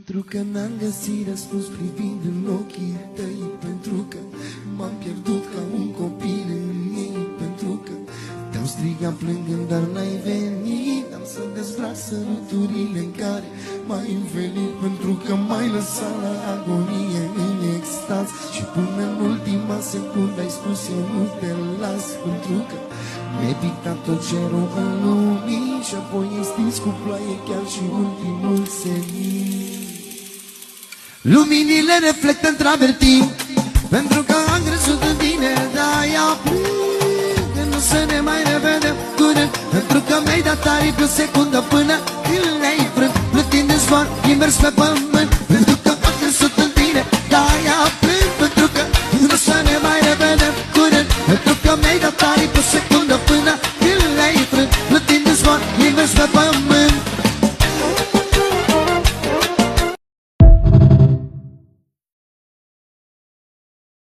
Pentru că n-am găsit răspuns privind în ochii tăi, pentru că m-am pierdut ca un copil în ei, pentru că te-am strigat plângând, dar n-ai venit. Am să dezbrac săruturile în care m-ai învelit, pentru că m-ai lăsat la agonie în extaz. Și până în ultima secundă ai spus eu nu te las, pentru că mi-ai pictat tot cerul în lumii și apoi ai stins cu ploaie chiar și ultimul senin. Luminile reflectă în travertin, pentru că am crezut în tine, de-aia plâng că nu să ne mai revedem curând. Pentru că mi-ai dat aripi o secundă până când le-ai frânt, plătind în zboar, invers pe pământ.